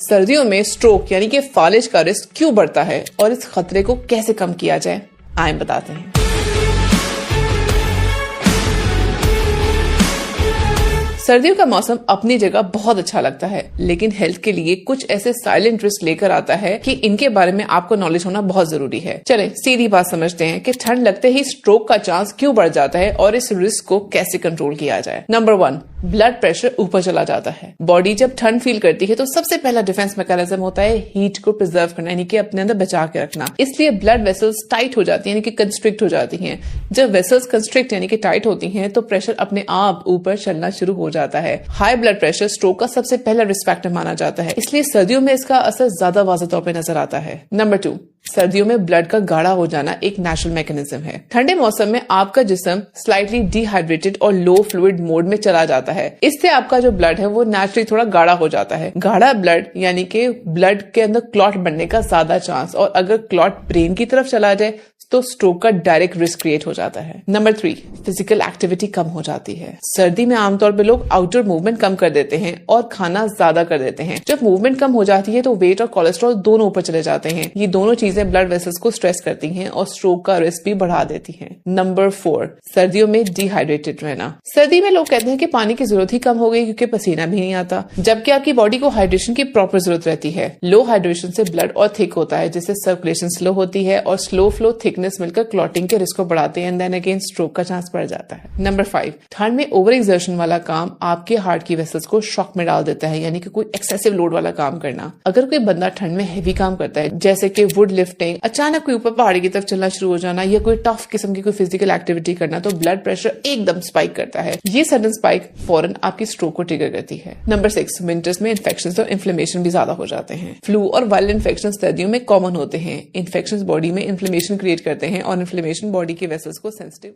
सर्दियों में स्ट्रोक यानी कि फालिज का रिस्क क्यों बढ़ता है और इस खतरे को कैसे कम किया जाए, आइए बताते हैं। सर्दियों का मौसम अपनी जगह बहुत अच्छा लगता है, लेकिन हेल्थ के लिए कुछ ऐसे साइलेंट रिस्क लेकर आता है कि इनके बारे में आपको नॉलेज होना बहुत जरूरी है। चलें सीधी बात समझते हैं कि ठंड लगते ही स्ट्रोक का चांस क्यों बढ़ जाता है और इस रिस्क को कैसे कंट्रोल किया जाए। नंबर 1, ब्लड प्रेशर ऊपर चला जाता है। बॉडी जब ठंड फील करती है तो सबसे पहला डिफेंस मैकेनिज्म होता है हीट को प्रिजर्व करना, यानी कि अपने अंदर बचा के रखना। इसलिए ब्लड वेसल्स टाइट हो जाती है, यानी कि कंस्ट्रिक्ट हो जाती हैं। जब वेसल्स कंस्ट्रिक्ट यानी कि टाइट होती हैं तो प्रेशर अपने आप ऊपर चलना शुरू हो जाता है। हाई ब्लड प्रेशर स्ट्रोक का सबसे पहला रिस्क फैक्टर माना जाता है, इसलिए सर्दियों में इसका असर ज्यादा वाज़ेह तौर पे नजर आता है। नंबर 2, सर्दियों में ब्लड का गाढ़ा हो जाना एक नेचुरल मैकेनिज्म है। ठंडे मौसम में आपका जिस्म स्लाइटली डिहाइड्रेटेड और लो फ्लूइड मोड में चला जाता है। इससे आपका जो ब्लड है वो नेचुरली थोड़ा गाढ़ा हो जाता है। गाढ़ा ब्लड यानी कि ब्लड के अंदर क्लॉट बनने का ज्यादा चांस, और अगर क्लॉट ब्रेन की तरफ चला जाए तो स्ट्रोक का डायरेक्ट रिस्क क्रिएट हो जाता है। नंबर 3, फिजिकल एक्टिविटी कम हो जाती है। सर्दी में आमतौर पे लोग आउटडोर मूवमेंट कम कर देते हैं और खाना ज्यादा कर देते हैं। जब मूवमेंट कम हो जाती है तो वेट और कोलेस्ट्रॉल दोनों ऊपर चले जाते हैं। ये दोनों चीजें ब्लड वेसल्स को स्ट्रेस करती हैं और स्ट्रोक का रिस्क भी बढ़ा देती हैं। नंबर 4, सर्दियों में डिहाइड्रेटेड रहना। सर्दी में लोग कहते हैं कि पानी की जरूरत ही कम हो गई क्योंकि पसीना भी नहीं आता, जबकि आपकी बॉडी को हाइड्रेशन की प्रॉपर जरूरत रहती है। लो हाइड्रेशन से ब्लड और थिक होता है, जिससे सर्कुलेशन स्लो होती है और स्लो फ्लो थिकनेस मिलकर क्लॉटिंग के रिस्क को बढ़ाते हैं, एंड देन अगेन स्ट्रोक का चांस बढ़ जाता है। नंबर 5, ठंड में ओवर एक्सर्शन वाला काम आपके हार्ट की वेसल्स को शॉक में डाल देता है, यानी कि कोई एक्सेसिव लोड वाला काम करना। अगर कोई बंदा ठंड में हैवी काम करता है जैसे कि वुड लिफ्टिंग, अचानक कोई ऊपर पहाड़ी की तरफ चलना शुरू हो जाना या कोई टफ किस्म की कोई फिजिकल एक्टिविटी करना, तो ब्लड प्रेशर एकदम स्पाइक करता है। ये सडन स्पाइक फौरन आपकी स्ट्रोक को ट्रिगर करती है। नंबर 6, विंटर्स में इन्फेक्शंस और इन्फ्लेमेशन भी ज्यादा हो जाते हैं। फ्लू और वायरल इन्फेक्शन सर्दियों में कॉमन होते हैं। इन्फेक्शंस बॉडी में इन्फ्लेमेशन क्रिएट करते हैं और इन्फ्लेमेशन बॉडी की वेसल्स को सेंसिटिव